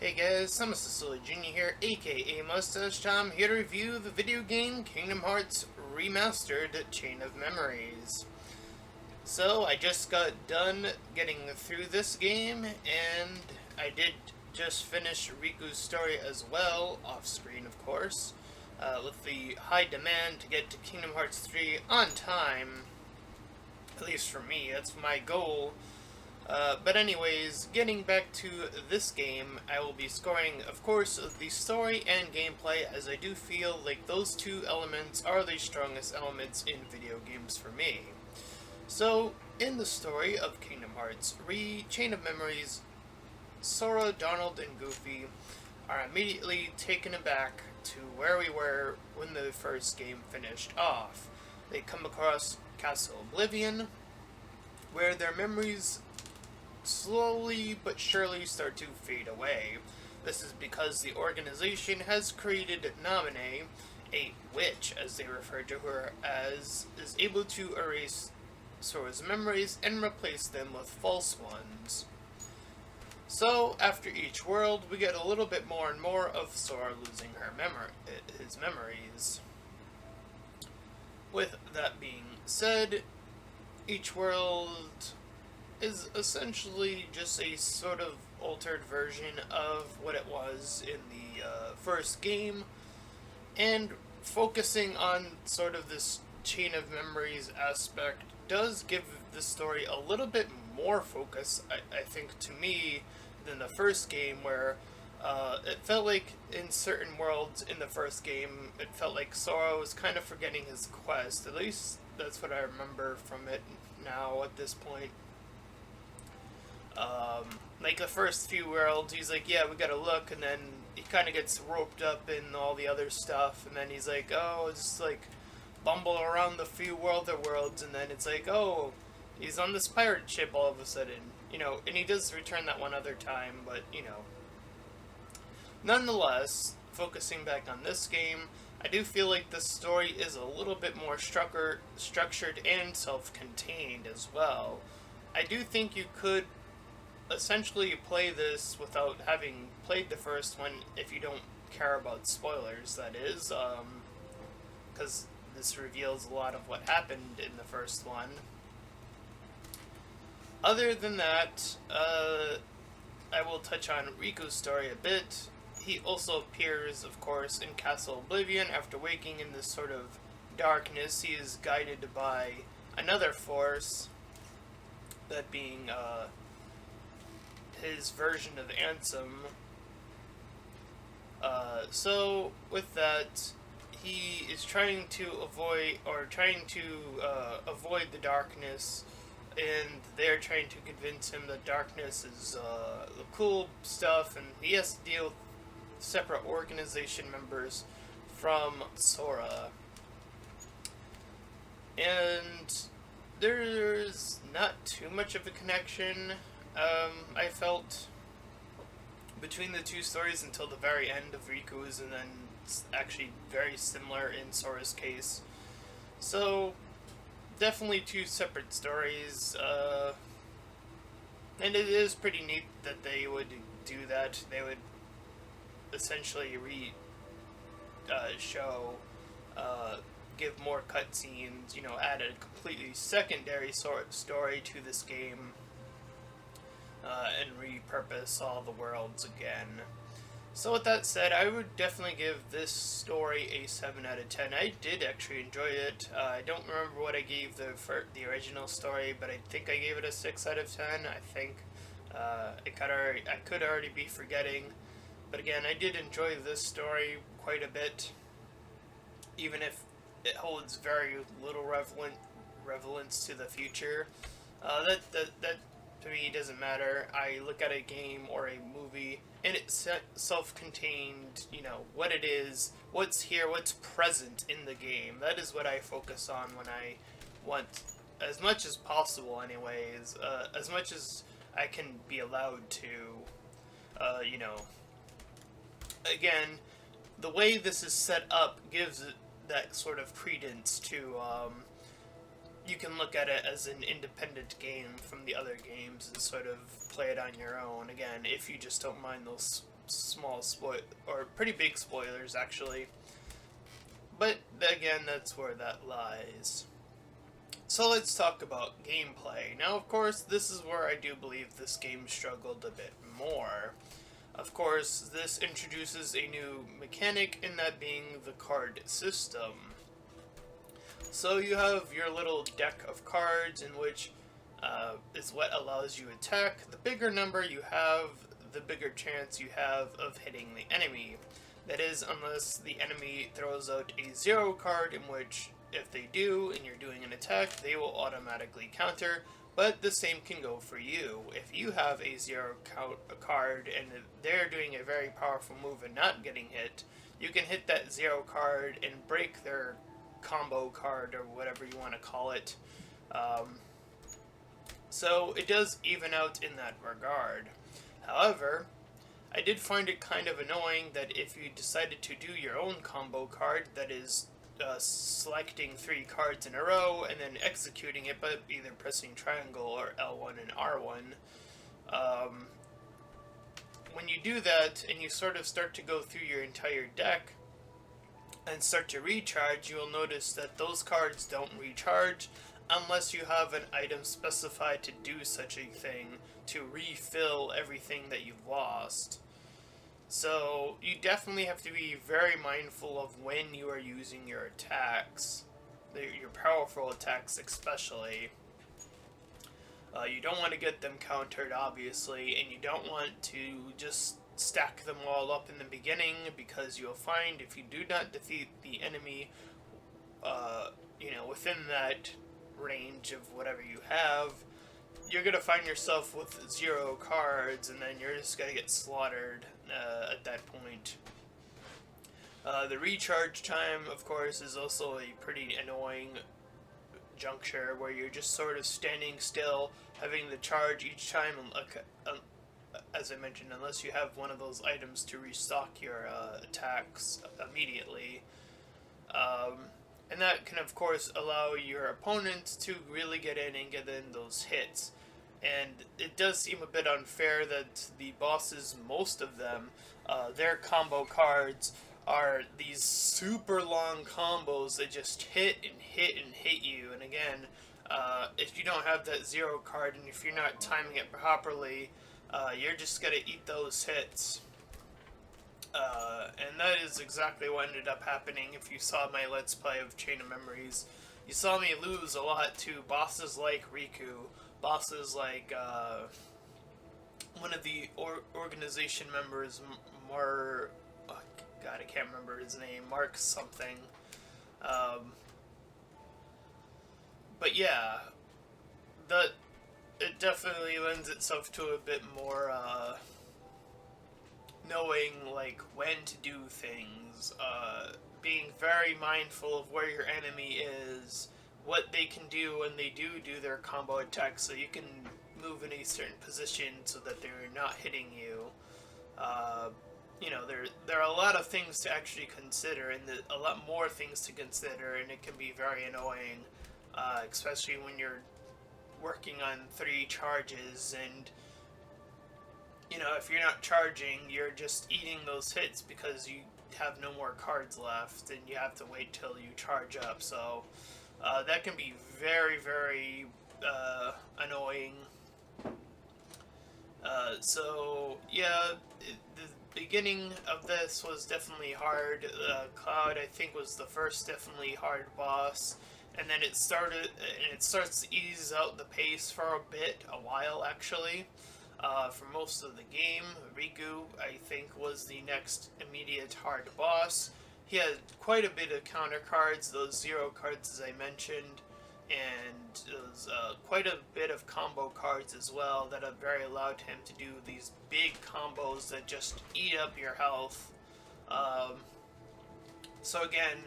Hey guys, I'm Cecilia Jr. here, aka Mustached. I'm here to review the video game Kingdom Hearts Remastered Chain of Memories. So, I just got done getting through this game, and I did just finish Riku's story as well, off screen of course, with the high demand to get to Kingdom Hearts 3 on time. At least for me, that's my goal. But anyways, getting back to this game, I will be scoring, of course, the story and gameplay, as I do feel like those two elements are the strongest elements in video games for me. So, in the story of Kingdom Hearts Chain of Memories, Sora, Donald, and Goofy are immediately taken aback to where we were when the first game finished off. They come across Castle Oblivion, where their memories slowly but surely start to fade away. This is because the organization has created Naminé, a witch as they refer to her as, is able to erase Sora's memories and replace them with false ones. So, after each world, we get a little bit more and more of Sora losing his memories. With that being said, each world is essentially just a sort of altered version of what it was in the first game, and focusing on sort of this chain of memories aspect does give the story a little bit more focus, I think, to me, than the first game, where it felt like in certain worlds in the first game, it felt like Sora was kind of forgetting his quest. At least that's what I remember from it now at this point. Like the first few worlds, he's like, yeah, we gotta look, and then he kind of gets roped up in all the other stuff, and then he's like, oh, just like bumble around the few worlds, and then it's like, oh, he's on this pirate ship all of a sudden, and he does return that one other time, but, nonetheless, focusing back on this game, I do feel like the story is a little bit more structured and self-contained as well. I do think you could essentially play this without having played the first one if you don't care about spoilers, that is, because this reveals a lot of what happened in the first one. Other than that, I will touch on Riku's story a bit. He also appears, of course, in Castle Oblivion after waking in this sort of darkness. He is guided by another force, that being, his version of Ansem. So with that, he is trying to avoid the darkness, and they're trying to convince him that darkness is the cool stuff, and he has to deal with separate organization members from Sora. And there's not too much of a connection, I felt, between the two stories until the very end of Riku's, and then it's actually very similar in Sora's case. So, definitely two separate stories, and it is pretty neat that they would do that. They would essentially give more cutscenes, add a completely secondary story to this game, and repurpose all the worlds again. So with that said, I would definitely give this story a 7 out of 10. I did actually enjoy it. I don't remember what I gave the original story, but I think I gave it a 6 out of 10. I think I could already be forgetting. But again, I did enjoy this story quite a bit, even if it holds very little relevance to the future. That to me doesn't matter. I look at a game or a movie, and it's self-contained, what it is, what's here, what's present in the game. That is what I focus on when I want, as much as possible anyways, as much as I can be allowed to, again, the way this is set up gives it that sort of credence to, you can look at it as an independent game from the other games and sort of play it on your own, again, if you just don't mind those small or pretty big spoilers actually. But again, that's where that lies. So let's talk about gameplay. Now, of course, this is where I do believe this game struggled a bit more. Of course, this introduces a new mechanic, in that being the card system. So you have your little deck of cards, in which is what allows you attack. The bigger number you have, the bigger chance you have of hitting the enemy. That is, unless the enemy throws out a 0 card, in which, if they do, and you're doing an attack, they will automatically counter, but the same can go for you. If you have a 0 card, and they're doing a very powerful move and not getting hit, you can hit that 0 card and break their combo card, or whatever you want to call it. So it does even out in that regard. However, I did find it kind of annoying that if you decided to do your own combo card, that is selecting 3 cards in a row and then executing it by either pressing triangle or L1 and R1, when you do that and you sort of start to go through your entire deck and start to recharge, you will notice that those cards don't recharge unless you have an item specified to do such a thing, to refill everything that you've lost. So you definitely have to be very mindful of when you are using your attacks, your powerful attacks especially. You don't want to get them countered, obviously, and you don't want to just stack them all up in the beginning, because you'll find if you do not defeat the enemy, within that range of whatever you have, you're going to find yourself with 0 cards, and then you're just going to get slaughtered at that point. The recharge time, of course, is also a pretty annoying juncture, where you're just sort of standing still, having the charge each time, as I mentioned, unless you have one of those items to restock your attacks immediately. And that can, of course, allow your opponent to really get in and get in those hits. And it does seem a bit unfair that the bosses, most of them, their combo cards are these super long combos that just hit and hit and hit you. And again, if you don't have that 0 card, and if you're not timing it properly, you're just going to eat those hits. And that is exactly what ended up happening. If you saw my Let's Play of Chain of Memories, you saw me lose a lot to bosses like Riku, bosses like one of the organization members, oh God, I can't remember his name, Mark something. But yeah, it definitely lends itself to a bit more knowing like when to do things, being very mindful of where your enemy is, what they can do when they do their combo attacks, so you can move in a certain position so that they're not hitting you. There are a lot of things to actually consider, and a lot more things to consider, and it can be very annoying, especially when you're working on 3 charges, and if you're not charging, you're just eating those hits because you have no more cards left, and you have to wait till you charge up. So that can be very, very annoying. So yeah, the beginning of this was definitely hard. Cloud, I think, was the first definitely hard boss, and then it starts to ease out the pace for a while actually. For most of the game, Riku, I think, was the next immediate hard boss. He had quite a bit of counter cards, those 0 cards as I mentioned, and those, quite a bit of combo cards as well that have very allowed him to do these big combos that just eat up your health. So again,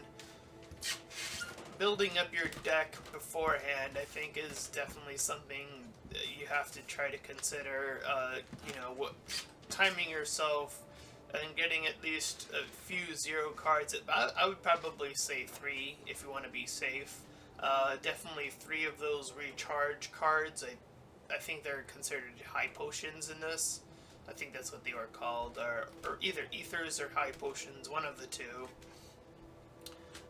building up your deck beforehand, I think, is definitely something you have to try to consider. Timing yourself and getting at least a few 0 cards. I would probably say 3 if you want to be safe. Definitely 3 of those recharge cards. I think they're considered high potions in this. I think that's what they were called, or either ethers or high potions, one of the two.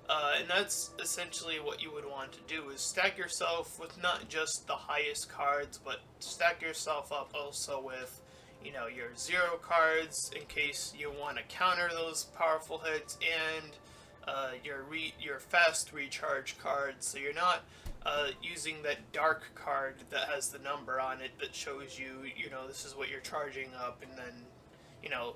And that's essentially what you would want to do, is stack yourself with not just the highest cards, but stack yourself up also with, you know, your zero cards in case you want to counter those powerful hits, and your fast recharge cards, so you're not using that dark card that has the number on it that shows you, you know, this is what you're charging up, and then, you know,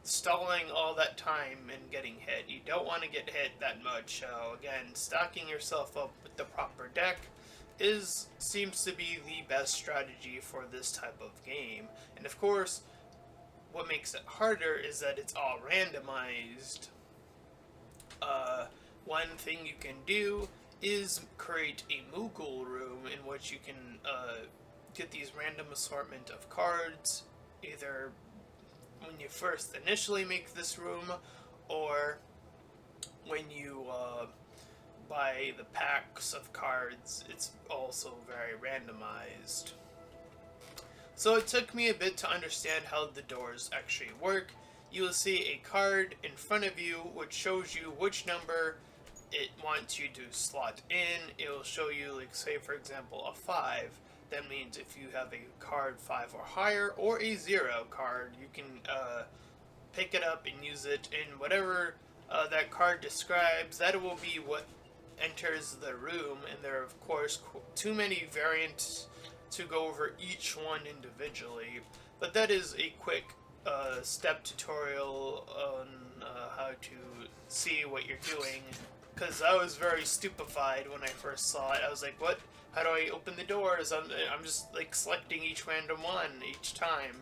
stalling all that time and getting hit. You don't want to get hit that much. So again, stocking yourself up with the proper deck seems to be the best strategy for this type of game. And of course, what makes it harder is that it's all randomized. One thing you can do is create a Moogle room in which you can get these random assortment of cards, either when you first initially make this room, or when you buy the packs of cards. It's also very randomized. So it took me a bit to understand how the doors actually work. You will see a card in front of you which shows you which number it wants you to slot in. It will show you, like, say for example, a 5. That means if you have a card 5 or higher, or a 0 card, you can pick it up and use it in whatever that card describes. That will be what enters the room, and there are of course too many variants to go over each one individually, but that is a quick step tutorial on how to see what you're doing, because I was very stupefied when I first saw it. I was like, what? How do I open the doors? I'm just like selecting each random one each time.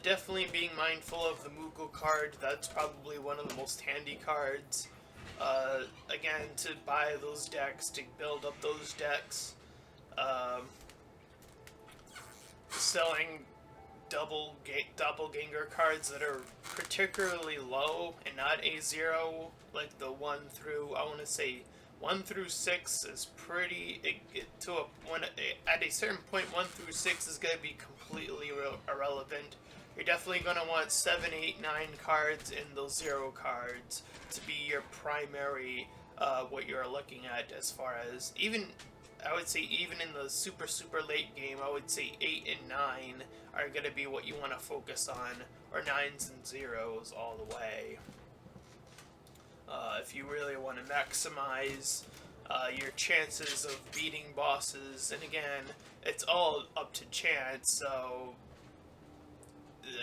Definitely being mindful of the Moogle card. That's probably one of the most handy cards. Again, to buy those decks, to build up those decks. Selling doppelganger cards that are particularly low and not a 0, like the 1 through, I want to say 1 through 6 is pretty, at a certain point 1 through 6 is going to be completely irrelevant. You're definitely going to want 7, 8, 9 cards in those 0 cards to be your primary, what you're looking at, as far as, even, I would say even in the super late game, I would say 8 and 9 are going to be what you want to focus on, or 9s and 0s all the way. If you really want to maximize your chances of beating bosses, and again, it's all up to chance, so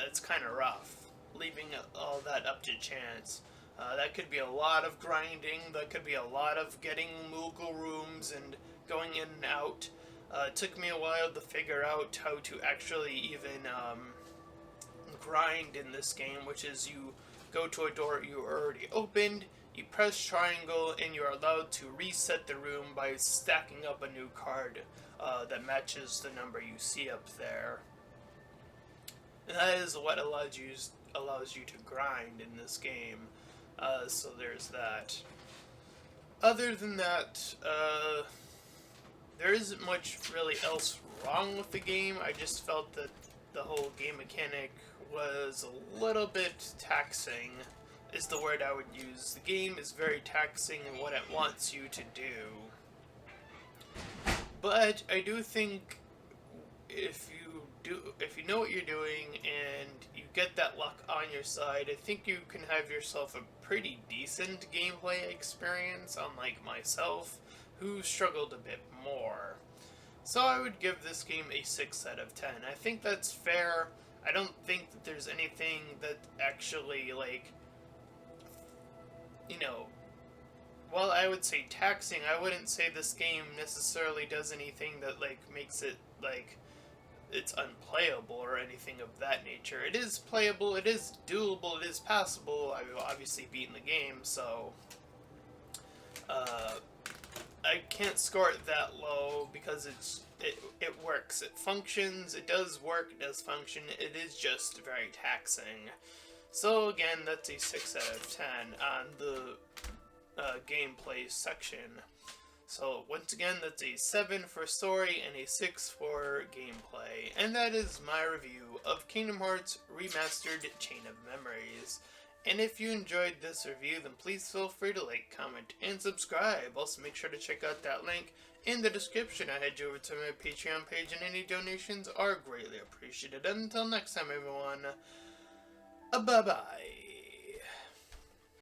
that's kind of rough, leaving all that up to chance. That could be a lot of grinding, that could be a lot of getting Moogle rooms and going in and out. It took me a while to figure out how to actually even grind in this game, which is you go to a door you already opened, you press triangle, and you're allowed to reset the room by stacking up a new card that matches the number you see up there. And that is what allows you to grind in this game. So there's that. Other than that, there isn't much really else wrong with the game. I just felt that the whole game mechanic was a little bit taxing, is the word I would use. The game is very taxing in what it wants you to do. But I do think if you know what you're doing and you get that luck on your side, I think you can have yourself a pretty decent gameplay experience, unlike myself, who struggled a bit more. So I would give this game a 6 out of 10. I think that's fair. I don't think that there's anything that actually, like, you know, while I would say taxing, I wouldn't say this game necessarily does anything that, like, makes it, like, it's unplayable or anything of that nature. It is playable, it is doable, it is passable. I've obviously beaten the game, so I can't score it that low because it works, it functions, it does work, it does function. It is just very taxing. So again, that's a 6 out of 10 on the gameplay section. So once again, that's a 7 for story and a 6 for gameplay. And that is my review of Kingdom Hearts Remastered Chain of Memories. And if you enjoyed this review, then please feel free to like, comment, and subscribe. Also make sure to check out that link in the description. I head you over to my Patreon page, and any donations are greatly appreciated. Until next time, everyone, bye-bye.